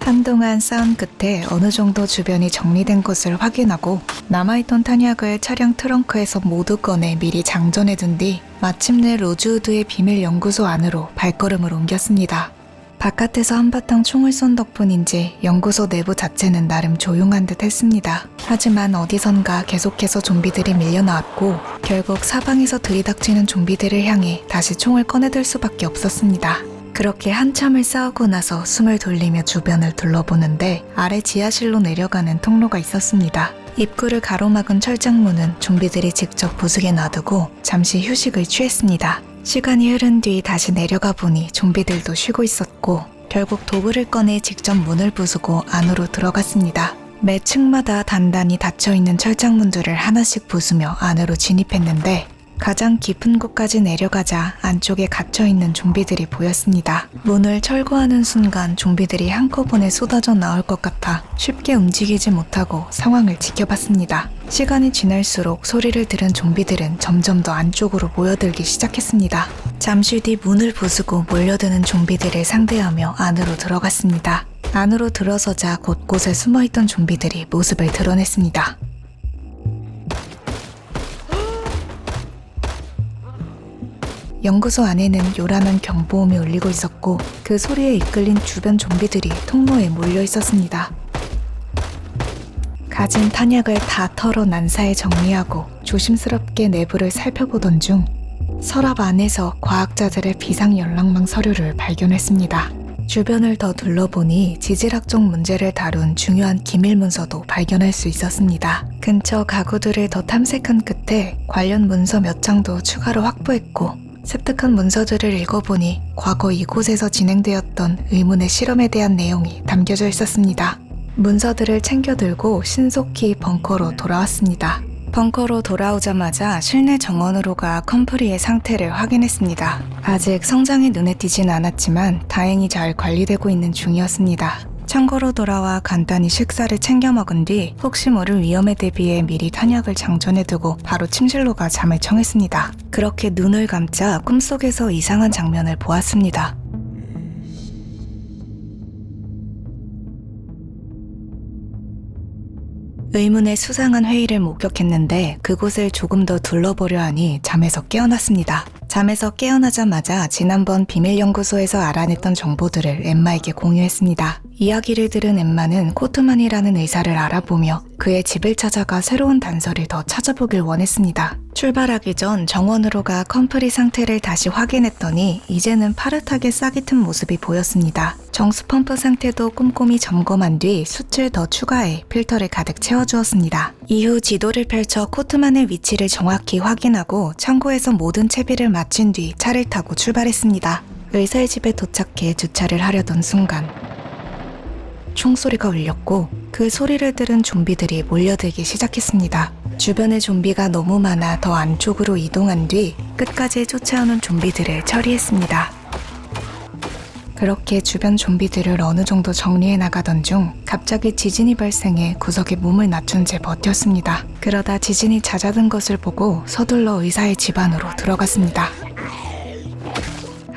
한동안 싸운 끝에 어느 정도 주변이 정리된 것을 확인하고 남아있던 탄약을 차량 트렁크에서 모두 꺼내 미리 장전해둔 뒤 마침내 로즈우드의 비밀 연구소 안으로 발걸음을 옮겼습니다. 바깥에서 한바탕 총을 쏜 덕분인지 연구소 내부 자체는 나름 조용한 듯 했습니다. 하지만 어디선가 계속해서 좀비들이 밀려나왔고 결국 사방에서 들이닥치는 좀비들을 향해 다시 총을 꺼내들 수밖에 없었습니다. 그렇게 한참을 싸우고 나서 숨을 돌리며 주변을 둘러보는데 아래 지하실로 내려가는 통로가 있었습니다. 입구를 가로막은 철장문은 좀비들이 직접 부수게 놔두고 잠시 휴식을 취했습니다. 시간이 흐른 뒤 다시 내려가 보니 좀비들도 쉬고 있었고 결국 도구를 꺼내 직접 문을 부수고 안으로 들어갔습니다. 매 층마다 단단히 닫혀있는 철장문들을 하나씩 부수며 안으로 진입했는데 가장 깊은 곳까지 내려가자 안쪽에 갇혀있는 좀비들이 보였습니다. 문을 철거하는 순간 좀비들이 한꺼번에 쏟아져 나올 것 같아 쉽게 움직이지 못하고 상황을 지켜봤습니다. 시간이 지날수록 소리를 들은 좀비들은 점점 더 안쪽으로 모여들기 시작했습니다. 잠시 뒤 문을 부수고 몰려드는 좀비들을 상대하며 안으로 들어갔습니다. 안으로 들어서자 곳곳에 숨어있던 좀비들이 모습을 드러냈습니다. 연구소 안에는 요란한 경보음이 울리고 있었고 그 소리에 이끌린 주변 좀비들이 통로에 몰려 있었습니다. 가진 탄약을 다 털어 난사에 정리하고 조심스럽게 내부를 살펴보던 중 서랍 안에서 과학자들의 비상연락망 서류를 발견했습니다. 주변을 더 둘러보니 지질학적 문제를 다룬 중요한 기밀 문서도 발견할 수 있었습니다. 근처 가구들을 더 탐색한 끝에 관련 문서 몇 장도 추가로 확보했고 습득한 문서들을 읽어보니 과거 이곳에서 진행되었던 의문의 실험에 대한 내용이 담겨져 있었습니다. 문서들을 챙겨 들고 신속히 벙커로 돌아왔습니다. 벙커로 돌아오자마자 실내 정원으로 가 컴프리의 상태를 확인했습니다. 아직 성장이 눈에 띄진 않았지만 다행히 잘 관리되고 있는 중이었습니다. 창고로 돌아와 간단히 식사를 챙겨 먹은 뒤 혹시 모를 위험에 대비해 미리 탄약을 장전해두고 바로 침실로 가 잠을 청했습니다. 그렇게 눈을 감자 꿈속에서 이상한 장면을 보았습니다. 의문의 수상한 회의를 목격했는데 그곳을 조금 더 둘러보려 하니 잠에서 깨어났습니다. 잠에서 깨어나자마자 지난번 비밀연구소에서 알아냈던 정보들을 엠마에게 공유했습니다. 이야기를 들은 엠마는 코트만이라는 의사를 알아보며 그의 집을 찾아가 새로운 단서를 더 찾아보길 원했습니다. 출발하기 전 정원으로 가 컴프리 상태를 다시 확인했더니 이제는 파릇하게 싹이 튼 모습이 보였습니다. 정수 펌프 상태도 꼼꼼히 점검한 뒤 숯을 더 추가해 필터를 가득 채워주었습니다. 이후 지도를 펼쳐 코트만의 위치를 정확히 확인하고 창고에서 모든 채비를 마친 뒤 차를 타고 출발했습니다. 의사의 집에 도착해 주차를 하려던 순간 총소리가 울렸고 그 소리를 들은 좀비들이 몰려들기 시작했습니다. 주변에 좀비가 너무 많아 더 안쪽으로 이동한 뒤 끝까지 쫓아오는 좀비들을 처리했습니다. 그렇게 주변 좀비들을 어느 정도 정리해 나가던 중 갑자기 지진이 발생해 구석에 몸을 낮춘 채 버텼습니다. 그러다 지진이 잦아든 것을 보고 서둘러 의사의 집 안으로 들어갔습니다.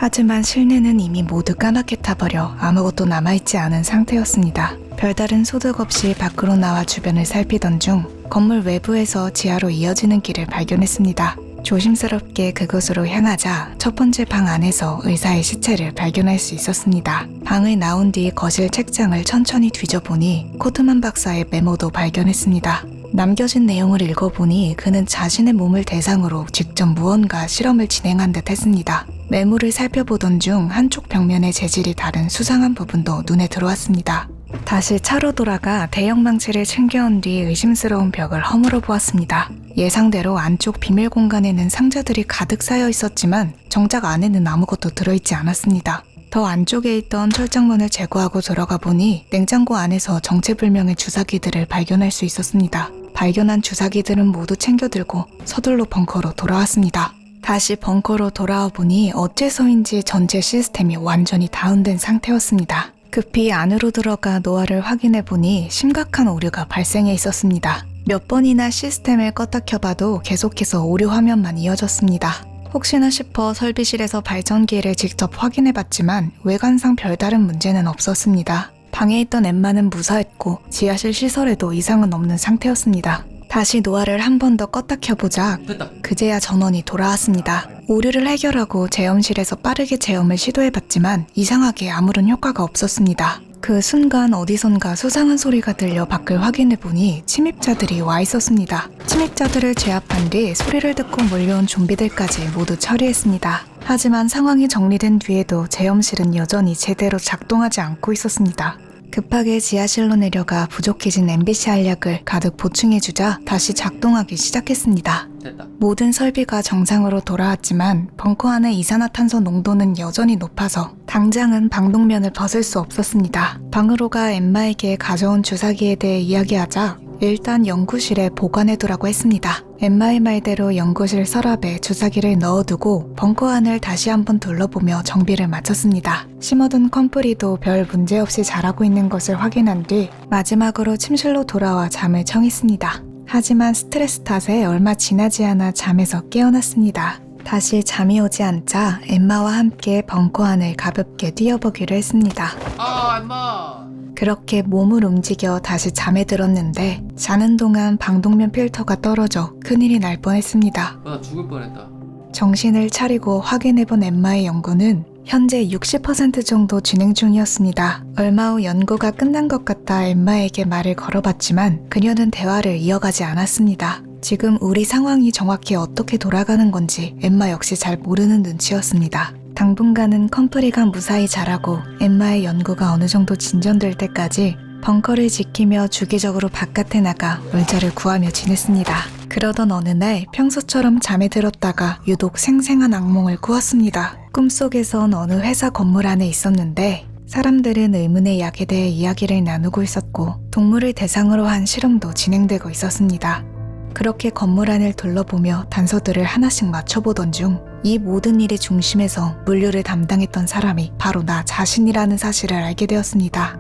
하지만 실내는 이미 모두 까맣게 타버려 아무것도 남아있지 않은 상태였습니다. 별다른 소득 없이 밖으로 나와 주변을 살피던 중 건물 외부에서 지하로 이어지는 길을 발견했습니다. 조심스럽게 그곳으로 향하자 첫 번째 방 안에서 의사의 시체를 발견할 수 있었습니다. 방을 나온 뒤 거실 책장을 천천히 뒤져보니 코트만 박사의 메모도 발견했습니다. 남겨진 내용을 읽어보니 그는 자신의 몸을 대상으로 직접 무언가 실험을 진행한 듯 했습니다. 메모를 살펴보던 중 한쪽 벽면의 재질이 다른 수상한 부분도 눈에 들어왔습니다. 다시 차로 돌아가 대형 망치를 챙겨온 뒤 의심스러운 벽을 허물어 보았습니다. 예상대로 안쪽 비밀 공간에는 상자들이 가득 쌓여 있었지만 정작 안에는 아무것도 들어있지 않았습니다. 더 안쪽에 있던 철장문을 제거하고 들어가 보니 냉장고 안에서 정체불명의 주사기들을 발견할 수 있었습니다. 발견한 주사기들은 모두 챙겨들고 서둘러 벙커로 돌아왔습니다. 다시 벙커로 돌아와 보니 어째서인지 전체 시스템이 완전히 다운된 상태였습니다. 급히 안으로 들어가 노화를 확인해 보니 심각한 오류가 발생해 있었습니다. 몇 번이나 시스템을 껐다 켜봐도 계속해서 오류 화면만 이어졌습니다. 혹시나 싶어 설비실에서 발전기를 직접 확인해 봤지만 외관상 별다른 문제는 없었습니다. 방에 있던 엠마는 무사했고 지하실 시설에도 이상은 없는 상태였습니다. 다시 노화를 한 번 더 껐다 켜보자 됐다. 그제야 전원이 돌아왔습니다. 오류를 해결하고 제염실에서 빠르게 제염을 시도해봤지만 이상하게 아무런 효과가 없었습니다. 그 순간 어디선가 수상한 소리가 들려 밖을 확인해보니 침입자들이 와 있었습니다. 침입자들을 제압한 뒤 소리를 듣고 몰려온 좀비들까지 모두 처리했습니다. 하지만 상황이 정리된 뒤에도 제염실은 여전히 제대로 작동하지 않고 있었습니다. 급하게 지하실로 내려가 부족해진 MBC 알약을 가득 보충해주자 다시 작동하기 시작했습니다. 됐다. 모든 설비가 정상으로 돌아왔지만 벙커 안의 이산화탄소 농도는 여전히 높아서 당장은 방독면을 벗을 수 없었습니다. 방으로 가 엠마에게 가져온 주사기에 대해 이야기하자 일단 연구실에 보관해두라고 했습니다. 엠마의 말대로 연구실 서랍에 주사기를 넣어두고 벙커 안을 다시 한번 둘러보며 정비를 마쳤습니다. 심어둔 컴프리도 별 문제없이 자라고 있는 것을 확인한 뒤 마지막으로 침실로 돌아와 잠을 청했습니다. 하지만 스트레스 탓에 얼마 지나지 않아 잠에서 깨어났습니다. 다시 잠이 오지 않자 엠마와 함께 벙커 안을 가볍게 뛰어보기로 했습니다. 아, 엠마. 그렇게 몸을 움직여 다시 잠에 들었는데 자는 동안 방독면 필터가 떨어져 큰일이 날 뻔했습니다. 나 죽을 뻔했다. 정신을 차리고 확인해본 엠마의 연구는 현재 60% 정도 진행 중이었습니다. 얼마 후 연구가 끝난 것 같아 엠마에게 말을 걸어봤지만 그녀는 대화를 이어가지 않았습니다. 지금 우리 상황이 정확히 어떻게 돌아가는 건지 엠마 역시 잘 모르는 눈치였습니다. 당분간은 컴프리가 무사히 자라고 엠마의 연구가 어느 정도 진전될 때까지 벙커를 지키며 주기적으로 바깥에 나가 물자를 구하며 지냈습니다. 그러던 어느 날 평소처럼 잠에 들었다가 유독 생생한 악몽을 꾸었습니다. 꿈속에선 어느 회사 건물 안에 있었는데 사람들은 의문의 약에 대해 이야기를 나누고 있었고 동물을 대상으로 한 실험도 진행되고 있었습니다. 그렇게 건물 안을 둘러보며 단서들을 하나씩 맞춰보던 중 이 모든 일의 중심에서 물류를 담당했던 사람이 바로 나 자신이라는 사실을 알게 되었습니다.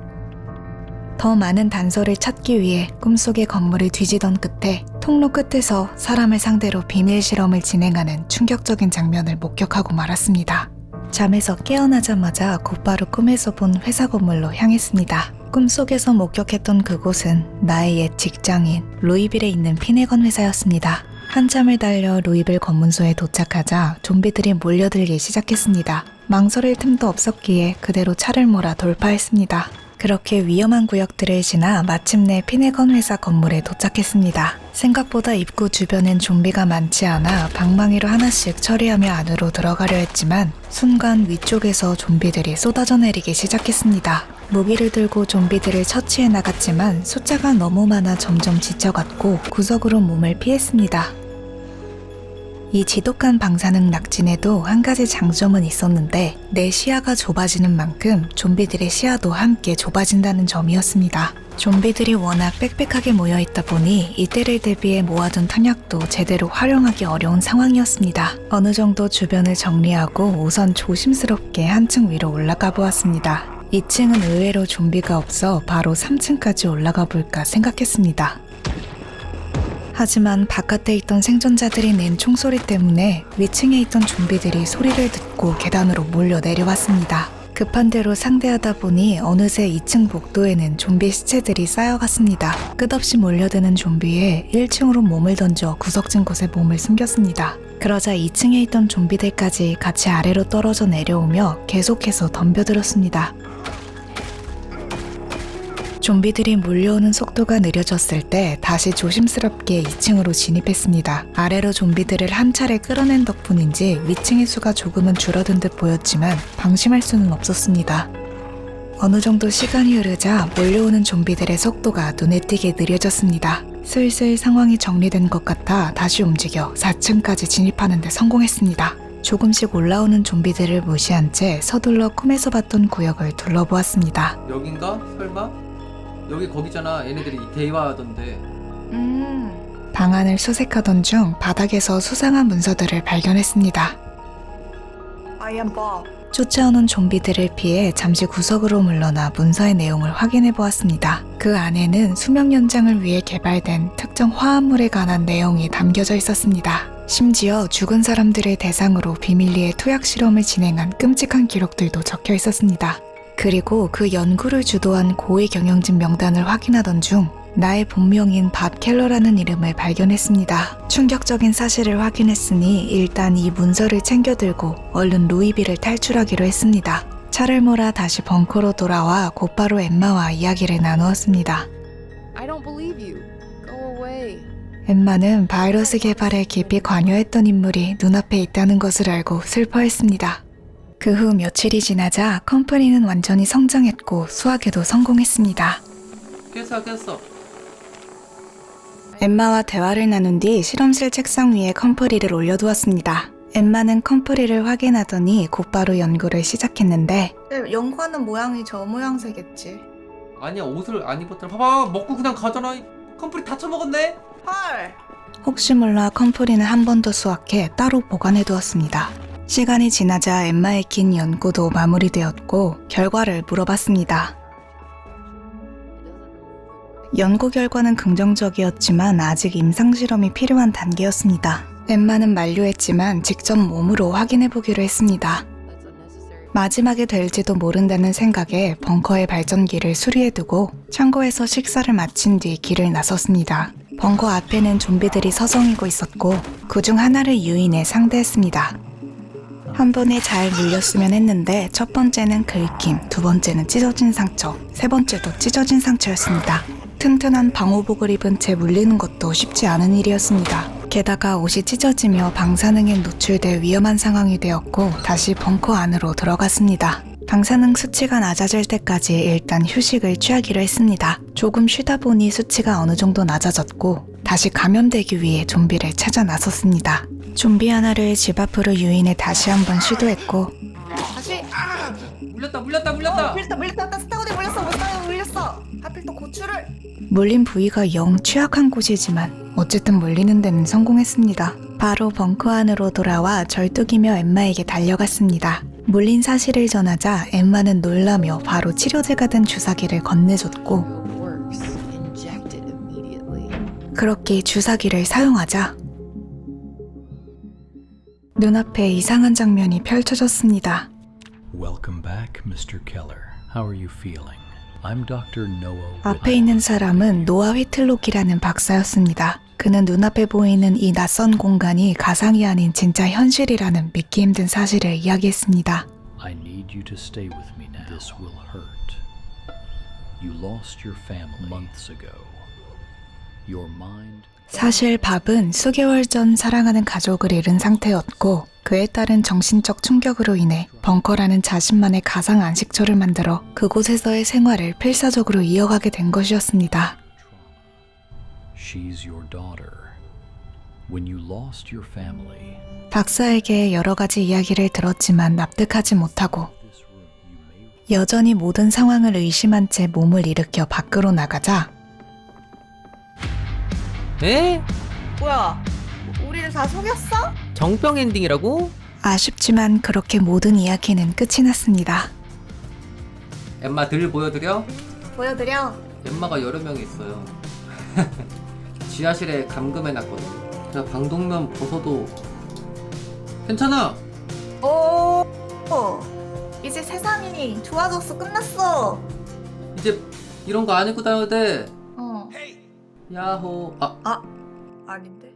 더 많은 단서를 찾기 위해 꿈속의 건물을 뒤지던 끝에 통로 끝에서 사람을 상대로 비밀 실험을 진행하는 충격적인 장면을 목격하고 말았습니다. 잠에서 깨어나자마자 곧바로 꿈에서 본 회사 건물로 향했습니다. 꿈속에서 목격했던 그곳은 나의 옛 직장인 루이빌에 있는 피네건 회사였습니다. 한참을 달려 루이빌 검문소에 도착하자 좀비들이 몰려들기 시작했습니다. 망설일 틈도 없었기에 그대로 차를 몰아 돌파했습니다. 그렇게 위험한 구역들을 지나 마침내 피네건 회사 건물에 도착했습니다. 생각보다 입구 주변엔 좀비가 많지 않아 방망이로 하나씩 처리하며 안으로 들어가려 했지만 순간 위쪽에서 좀비들이 쏟아져 내리기 시작했습니다. 무기를 들고 좀비들을 처치해 나갔지만 숫자가 너무 많아 점점 지쳐갔고 구석으로 몸을 피했습니다. 이 지독한 방사능 낙진에도 한 가지 장점은 있었는데 내 시야가 좁아지는 만큼 좀비들의 시야도 함께 좁아진다는 점이었습니다. 좀비들이 워낙 빽빽하게 모여있다 보니 이때를 대비해 모아둔 탄약도 제대로 활용하기 어려운 상황이었습니다. 어느 정도 주변을 정리하고 우선 조심스럽게 한층 위로 올라가 보았습니다. 2층은 의외로 좀비가 없어 바로 3층까지 올라가 볼까 생각했습니다. 하지만 바깥에 있던 생존자들이 낸 총소리 때문에 위층에 있던 좀비들이 소리를 듣고 계단으로 몰려 내려왔습니다. 급한 대로 상대하다 보니 어느새 2층 복도에는 좀비 시체들이 쌓여갔습니다. 끝없이 몰려드는 좀비에 1층으로 몸을 던져 구석진 곳에 몸을 숨겼습니다. 그러자 2층에 있던 좀비들까지 같이 아래로 떨어져 내려오며 계속해서 덤벼들었습니다. 좀비들이 몰려오는 속도가 느려졌을 때 다시 조심스럽게 2층으로 진입했습니다. 아래로 좀비들을 한 차례 끌어낸 덕분인지 위층의 수가 조금은 줄어든 듯 보였지만 방심할 수는 없었습니다. 어느 정도 시간이 흐르자 몰려오는 좀비들의 속도가 눈에 띄게 느려졌습니다. 슬슬 상황이 정리된 것 같아 다시 움직여 4층까지 진입하는 데 성공했습니다. 조금씩 올라오는 좀비들을 무시한 채 서둘러 꿈에서 봤던 구역을 둘러보았습니다. 여긴가? 설마? 여기 거기잖아. 얘네들이 대화하던데. 방 안을 수색하던 중 바닥에서 수상한 문서들을 발견했습니다. I am Bob. 쫓아오는 좀비들을 피해 잠시 구석으로 물러나 문서의 내용을 확인해 보았습니다. 그 안에는 수명 연장을 위해 개발된 특정 화합물에 관한 내용이 담겨져 있었습니다. 심지어 죽은 사람들을 대상으로 비밀리에 투약 실험을 진행한 끔찍한 기록들도 적혀 있었습니다. 그리고 그 연구를 주도한 고위 경영진 명단을 확인하던 중 나의 본명인 밥 켈러라는 이름을 발견했습니다. 충격적인 사실을 확인했으니 일단 이 문서를 챙겨들고 얼른 루이비를 탈출하기로 했습니다. 차를 몰아 다시 벙커로 돌아와 곧바로 엠마와 이야기를 나누었습니다. I don't believe you. Go away. 엠마는 바이러스 개발에 깊이 관여했던 인물이 눈앞에 있다는 것을 알고 슬퍼했습니다. 그 후 며칠이 지나자 컴퍼니는 완전히 성장했고 수학에도 성공했습니다. 깼어. 엠마와 대화를 나눈 뒤 실험실 책상 위에 컴퍼리를 올려두었습니다. 엠마는 컴퍼리를 확인하더니 곧바로 연구를 시작했는데 연구하는 모양이 저 모양새겠지. 아니야, 옷을 안 입었잖아. 봐봐, 먹고 그냥 가잖아. 컴플이 다 처먹었네. 헐. 혹시 몰라 컴퍼리는 한 번 더 수확해 따로 보관해두었습니다. 시간이 지나자 엠마의 긴 연구도 마무리되었고 결과를 물어봤습니다. 연구 결과는 긍정적이었지만 아직 임상실험이 필요한 단계였습니다. 엠마는 만류했지만 직접 몸으로 확인해보기로 했습니다. That's unnecessary. 마지막에 될지도 모른다는 생각에 벙커의 발전기를 수리해두고 창고에서 식사를 마친 뒤 길을 나섰습니다. 벙커 앞에는 좀비들이 서성이고 있었고 그중 하나를 유인해 상대했습니다. 한 번에 잘 물렸으면 했는데 첫 번째는 긁힘, 두 번째는 찢어진 상처, 세 번째도 찢어진 상처였습니다. 튼튼한 방호복을 입은 채 물리는 것도 쉽지 않은 일이었습니다. 게다가 옷이 찢어지며 방사능에 노출돼 위험한 상황이 되었고 다시 벙커 안으로 들어갔습니다. 방사능 수치가 낮아질 때까지 일단 휴식을 취하기로 했습니다. 조금 쉬다 보니 수치가 어느 정도 낮아졌고 다시 감염되기 위해 좀비를 찾아 나섰습니다. 좀비 하나를 집 앞으로 유인해 다시 한번 시도했고 다시. 물렸다. 물렸다. 스타고에 물렸어. 하필 또 고추를. 물린 부위가 영 취약한 곳이지만 어쨌든 물리는 데는 성공했습니다. 바로 벙커 안으로 돌아와 절뚝이며 엠마에게 달려갔습니다. 물린 사실을 전하자 엠마는 놀라며 바로 치료제가 된 주사기를 건네줬고 It works. Inject it immediately. 그렇게 주사기를 사용하자 눈앞에 이상한 장면이 펼쳐졌습니다. Welcome back, Mr. Keller. How are you feeling? I'm Dr. Noah. 앞에 있는 사람은 노아 휘틀록이라는 박사였습니다. 그는 눈앞에 보이는 이 낯선 공간이 가상이 아닌 진짜 현실이라는 믿기 힘든 사실을 이야기했습니다. I need you to stay with me now. This will hurt. You lost your family months ago. Your mind. 사실 밥은 수개월 전 사랑하는 가족을 잃은 상태였고 그에 따른 정신적 충격으로 인해 벙커라는 자신만의 가상 안식처를 만들어 그곳에서의 생활을 필사적으로 이어가게 된 것이었습니다. She's your daughter. When you lost your family, 박사에게 여러 가지 이야기를 들었지만 납득하지 못하고 this room you may 여전히 모든 상황을 의심한 채 몸을 일으켜 밖으로 나가자 에? 뭐야? 우리를 다 속였어? 정병 엔딩이라고? 아쉽지만 그렇게 모든 이야기는 끝이 났습니다. 엠마 들 보여드려? 보여드려. 엠마가 여러 명이 있어요. 지하실에 감금해놨거든. 그래서 방독면 벗어도 괜찮아. 오. 이제 세상이 좋아졌어. 끝났어. 이제 이런 거 안 입고 다녀도 돼. 어. 야호. 아닌데.